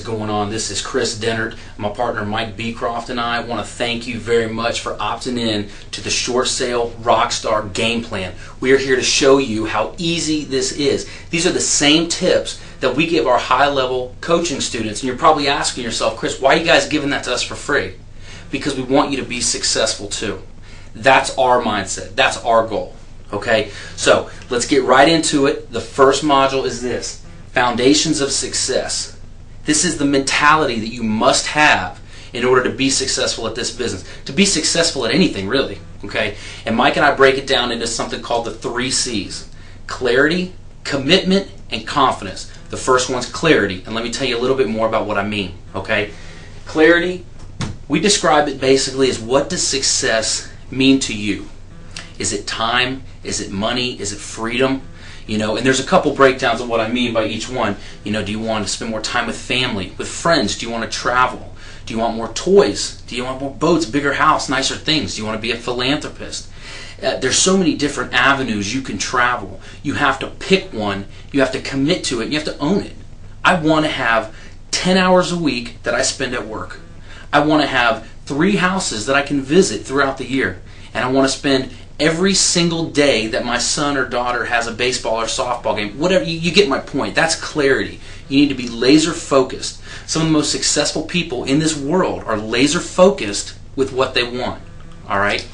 going on? This is Kris Dehnert. My partner Mike Beecroft and I want to thank you very much for opting in to the Short Sale Rockstar Game Plan. We are here to show you how easy this is. These are the same tips that we give our high-level coaching students. And you're probably asking yourself, Kris, why are you guys giving that to us for free? Because we want you to be successful too. That's our mindset. That's our goal. Okay? So let's get right into it. The first module is this: Foundations of Success. This is the mentality that you must have in order to be successful at this business, to be successful at anything really. Okay? And Mike and I break it down into something called the 3 C's: clarity, commitment, and confidence. The first one's clarity, and let me tell you a little bit more about what I mean. Okay? Clarity, we describe it basically as, what does success mean to you? Is it time? Is it money? Is it freedom? You know, and there's a couple breakdowns of what I mean by each one. You know, do you want to spend more time with family, with friends? Do you want to travel? Do you want more toys? Do you want more boats, bigger house, nicer things? Do you want to be a philanthropist? There's so many different avenues you can travel. You have to pick one, you have to commit to it, and you have to own it. I want to have 10 hours a week that I spend at work. I want to have 3 houses that I can visit throughout the year. And I want to spend every single day that my son or daughter has a baseball or softball game. Whatever, you get my point. That's clarity. You need to be laser focused. Some of the most successful people in this world are laser focused with what they want. Alright?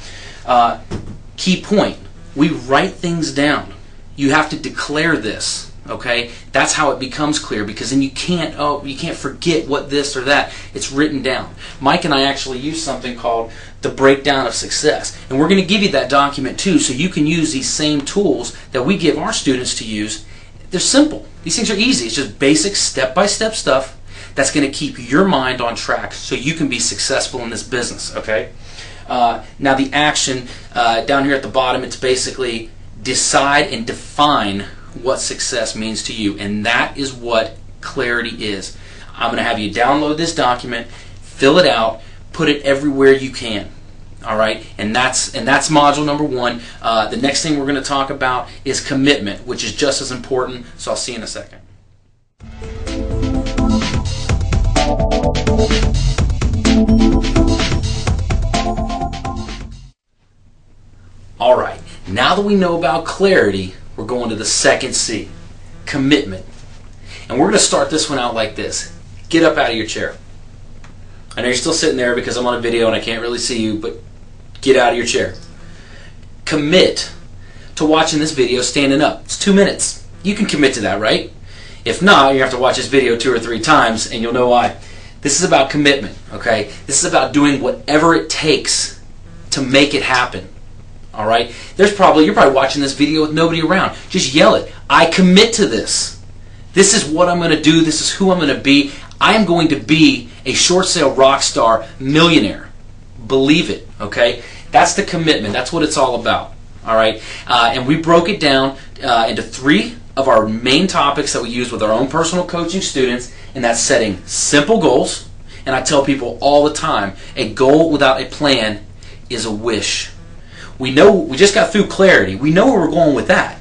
Key point. We write things down. You have to declare this. Okay? That's how it becomes clear, because then you can't forget what this or that. It's written down. Mike and I actually use something called the breakdown of success. And we're going to give you that document too, so you can use these same tools that we give our students to use. They're simple. These things are easy. It's just basic step-by-step stuff that's going to keep your mind on track so you can be successful in this business. Okay? Now the action down here at the bottom, it's basically decide and define what success means to you, and that is what clarity is. I'm going to have you download this document, fill it out, put it everywhere you can. All right, and that's module number 1. The next thing we're going to talk about is commitment, which is just as important. So I'll see you in a second. All right, now that we know about clarity, we're going to the second C, commitment. And we're going to start this one out like this. Get up out of your chair. I know you're still sitting there because I'm on a video and I can't really see you, but get out of your chair. Commit to watching this video standing up. It's 2 minutes. You can commit to that, right? If not, you have to watch this video 2 or 3 times and you'll know why. This is about commitment, okay? This is about doing whatever it takes to make it happen. All right? You're probably watching this video with nobody around. Just yell it. I commit to this. This is what I'm going to do. This is who I'm going to be. I am going to be a short sale rock star millionaire. Believe it, okay? That's the commitment. That's what it's all about. All right? And we broke it down into 3 of our main topics that we use with our own personal coaching students, and that's setting simple goals. And I tell people all the time, a goal without a plan is a wish. We just got through clarity. We know where we're going with that.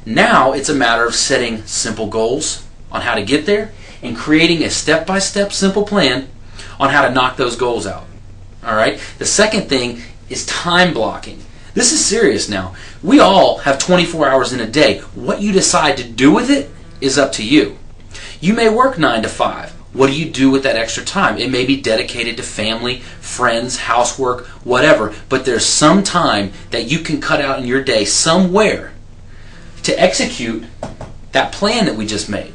Now it's a matter of setting simple goals on how to get there and creating a step-by-step simple plan on how to knock those goals out. All right? The second thing is time blocking. This is serious now. We all have 24 hours in a day. What you decide to do with it is up to you. You may work 9 to 5. What do you do with that extra time? It may be dedicated to family, friends, housework, whatever, but there's some time that you can cut out in your day somewhere to execute that plan that we just made.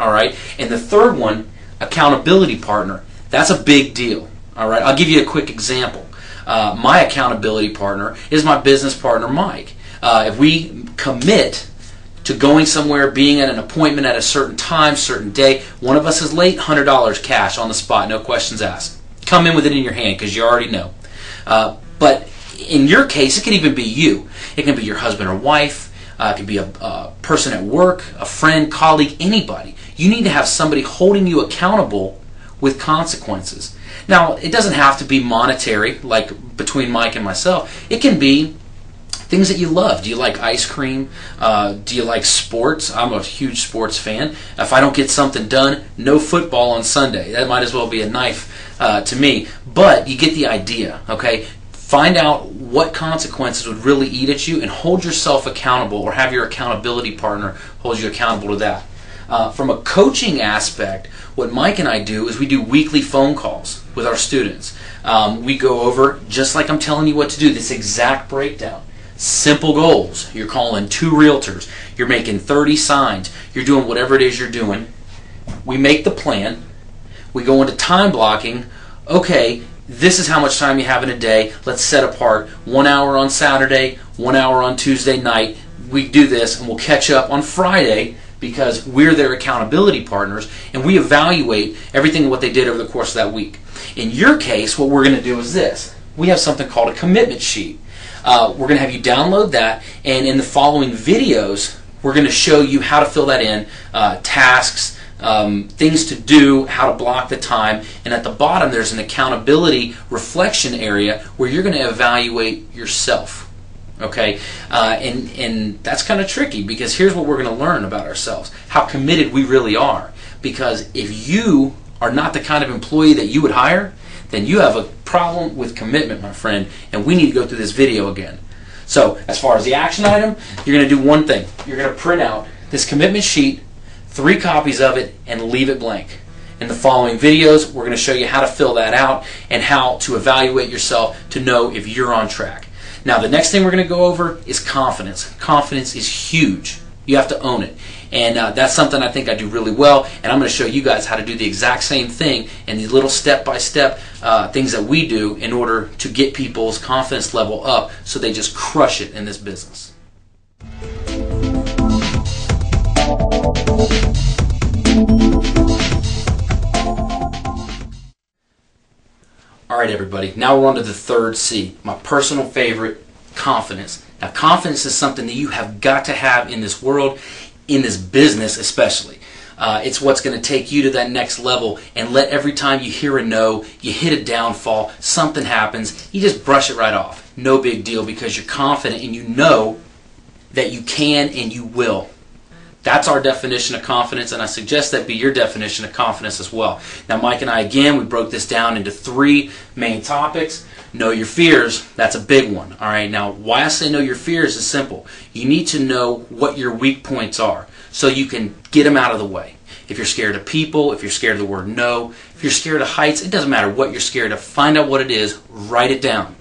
All right? And the third one, accountability partner. That's a big deal. All right? I'll give you a quick example. My accountability partner is my business partner, Mike. If we commit to going somewhere, being at an appointment at a certain time, certain day, one of us is late, $100 cash on the spot, no questions asked. Come in with it in your hand because you already know. But in your case, it can even be you. It can be your husband or wife. It can be a person at work, a friend, colleague, anybody. You need to have somebody holding you accountable with consequences. Now, it doesn't have to be monetary, like between Mike and myself. It can be Things that you love. Do you like ice cream? Do you like sports? I'm a huge sports fan. If I don't get something done, no football on Sunday. That might as well be a knife to me. But you get the idea, okay? Find out what consequences would really eat at you and hold yourself accountable, or have your accountability partner hold you accountable to that. From a coaching aspect, what Mike and I do is we do weekly phone calls with our students. We go over, just like I'm telling you what to do, this exact breakdown. Simple goals. You're calling 2 realtors. You're making 30 signs. You're doing whatever it is you're doing. We make the plan. We go into time blocking. Okay, this is how much time you have in a day. Let's set apart 1 hour on Saturday, 1 hour on Tuesday night. We do this, and we'll catch up on Friday because we're their accountability partners, and we evaluate everything what they did over the course of that week. In your case, what we're going to do is this. We have something called a commitment sheet. We're going to have you download that, and in the following videos, we're going to show you how to fill that in, tasks, things to do, how to block the time, and at the bottom there's an accountability reflection area where you're going to evaluate yourself. Okay, and that's kind of tricky, because here's what we're going to learn about ourselves, how committed we really are. Because if you are not the kind of employee that you would hire, then you have a problem with commitment, my friend, and we need to go through this video again. So, as far as the action item, you're going to do one thing. You're going to print out this commitment sheet, 3 copies of it, and leave it blank. In the following videos, we're going to show you how to fill that out and how to evaluate yourself to know if you're on track. Now, the next thing we're going to go over is confidence. Confidence is huge. You have to own it. And that's something I think I do really well, and I'm going to show you guys how to do the exact same thing and these little step-by-step things that we do in order to get people's confidence level up so they just crush it in this business. Alright everybody, now we're on to the third C, my personal favorite, confidence. Now confidence is something that you have got to have in this world, in this business especially. It's what's going to take you to that next level, and let every time you hear a no, you hit a downfall, something happens, you just brush it right off. No big deal, because you're confident and you know that you can and you will. That's our definition of confidence, and I suggest that be your definition of confidence as well. Now Mike and I, again, we broke this down into 3 main topics. Know your fears, that's a big one. All right, now why I say know your fears is simple. You need to know what your weak points are so you can get them out of the way. If you're scared of people, if you're scared of the word no, if you're scared of heights, it doesn't matter what you're scared of. Find out what it is, write it down.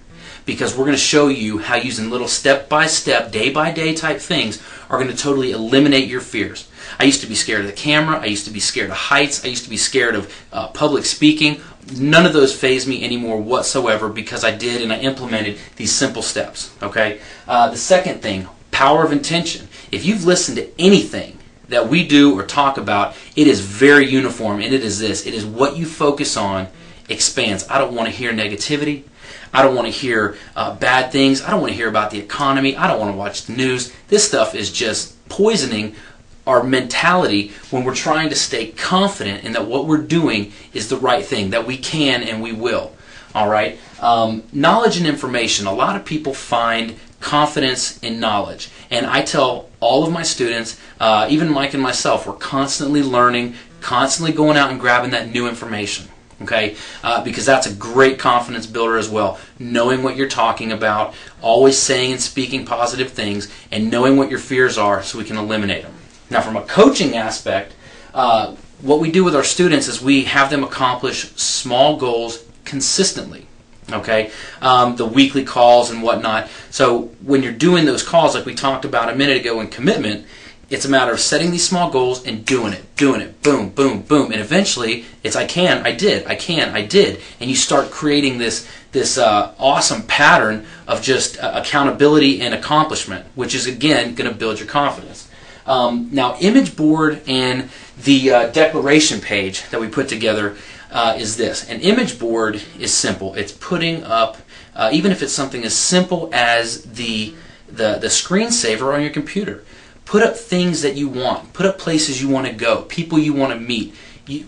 Because we're going to show you how using little step-by-step, day-by-day type things are going to totally eliminate your fears. I used to be scared of the camera. I used to be scared of heights. I used to be scared of public speaking. None of those faze me anymore whatsoever, because I did and I implemented these simple steps. Okay. The second thing, power of intention. If you've listened to anything that we do or talk about, it is very uniform, and it is this. It is what you focus on expands. I don't want to hear negativity. I don't want to hear bad things. I don't want to hear about the economy. I don't want to watch the news. This stuff is just poisoning our mentality when we're trying to stay confident in that what we're doing is the right thing, that we can and we will. All right? Knowledge and information. A lot of people find confidence in knowledge. And I tell all of my students, even Mike and myself, we're constantly learning, constantly going out and grabbing that new information. Okay, because that's a great confidence builder as well. Knowing what you're talking about, always saying and speaking positive things, and knowing what your fears are so we can eliminate them. Now, from a coaching aspect, what we do with our students is we have them accomplish small goals consistently. Okay, the weekly calls and whatnot. So when you're doing those calls, like we talked about a minute ago in commitment, it's a matter of setting these small goals and doing it, boom, boom, boom, and eventually it's I can, I did, I can, I did, and you start creating this awesome pattern of just accountability and accomplishment, which is again going to build your confidence. Now, image board and the declaration page that we put together is this. An image board is simple. It's putting up, even if it's something as simple as the screensaver on your computer. Put up things that you want. Put up places you want to go, people you want to meet.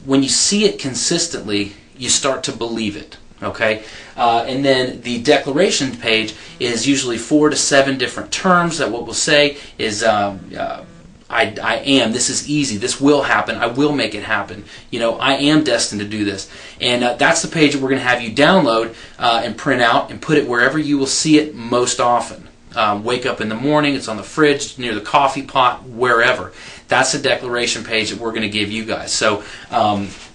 When you see it consistently, you start to believe it. Okay, and then the declaration page is usually 4 to 7 different terms that what we'll say is I am, this is easy, this will happen, I will make it happen, you know, I am destined to do this. And that's the page that we're going to have you download and print out and put it wherever you will see it most often. Wake up in the morning, it's on the fridge, near the coffee pot, wherever. That's the declaration page that we're going to give you guys. So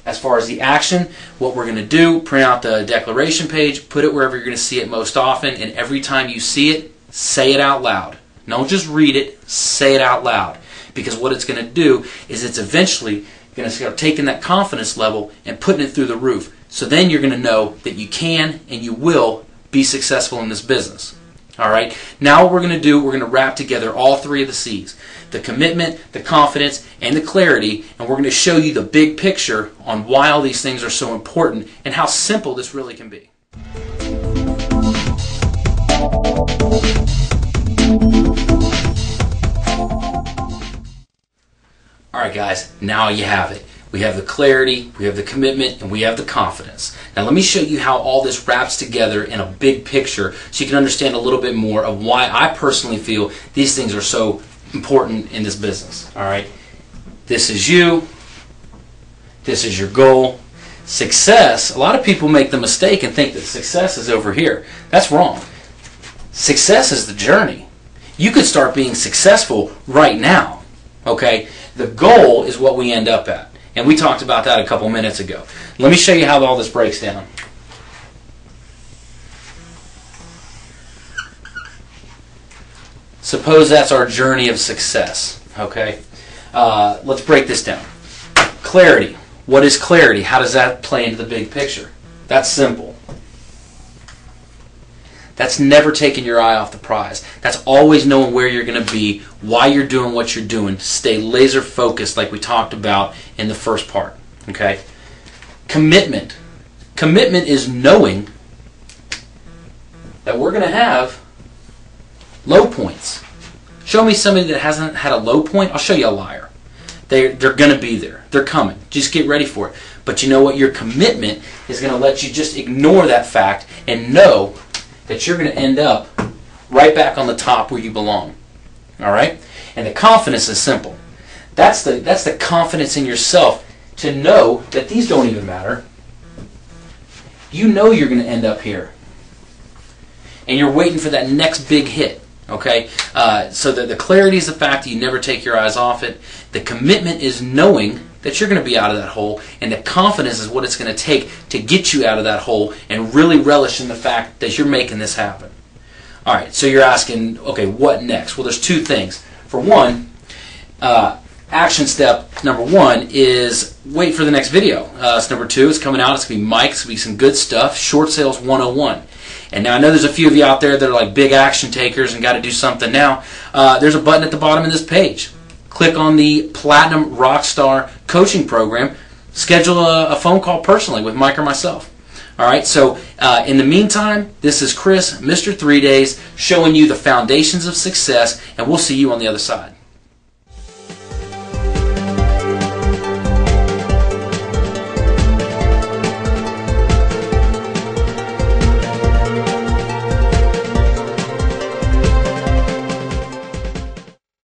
as far as the action, what we're going to do, print out the declaration page, put it wherever you're going to see it most often, and every time you see it, say it out loud. Don't just read it, say it out loud. Because what it's going to do is it's eventually going to start taking that confidence level and putting it through the roof. So then you're going to know that you can and you will be successful in this business. All right. Now what we're going to do, we're going to wrap together all 3 of the C's. The commitment, the confidence, and the clarity. And we're going to show you the big picture on why all these things are so important and how simple this really can be. Alright guys, now you have it. We have the clarity, we have the commitment, and we have the confidence. Now let me show you how all this wraps together in a big picture so you can understand a little bit more of why I personally feel these things are so important in this business. Alright, this is you, this is your goal. Success, a lot of people make the mistake and think that success is over here. That's wrong. Success is the journey. You could start being successful right now. Okay? The goal is what we end up at. And we talked about that a couple minutes ago. Let me show you how all this breaks down. Suppose that's our journey of success. Okay? Let's break this down. Clarity. What is clarity? How does that play into the big picture? That's simple. That's never taking your eye off the prize. That's always knowing where you're going to be, why you're doing what you're doing. Stay laser focused like we talked about in the first part. Okay? Commitment. Commitment is knowing that we're going to have low points. Show me somebody that hasn't had a low point. I'll show you a liar. They're going to be there. They're coming. Just get ready for it. But you know what? Your commitment is going to let you just ignore that fact and know that you're going to end up right back on the top where you belong. All right? And the confidence is simple. That's the confidence in yourself to know that these don't even matter. You know you're going to end up here. And you're waiting for that next big hit. Okay? So the clarity is the fact that you never take your eyes off it. The commitment is knowing that you're going to be out of that hole, and the confidence is what it's going to take to get you out of that hole and really relish in the fact that you're making this happen. All right, so you're asking, okay, what next? Well, there's 2 things. For one, action step number 1 is wait for the next video. So number 2 is coming out. It's going to be Mike. It's going to be some good stuff, Short Sales 101. And now I know there's a few of you out there that are like big action takers and got to do something now. There's a button at the bottom of this page. Click on the Platinum Rockstar Coaching Program. Schedule a phone call personally with Mike or myself. All right, so in the meantime, this is Kris, Mr. 3 Days, showing you the foundations of success, and we'll see you on the other side.